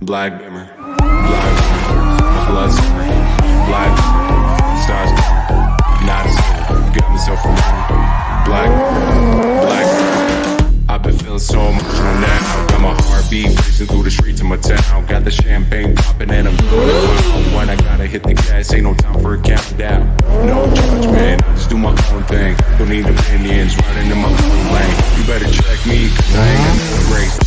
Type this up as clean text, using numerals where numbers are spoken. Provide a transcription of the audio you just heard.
Black dimmer, black my blood simmering, black stars, not a soul, got myself a black, black. I've been feeling so emotional now. Got my heartbeat racing through the streets of my town. Got the champagne popping and I'm feeling when I gotta hit the gas. Ain't no time for a countdown. No judgment, I just do my own thing. Don't need opinions, running in my own lane. You better check me, cause I ain't got no grace.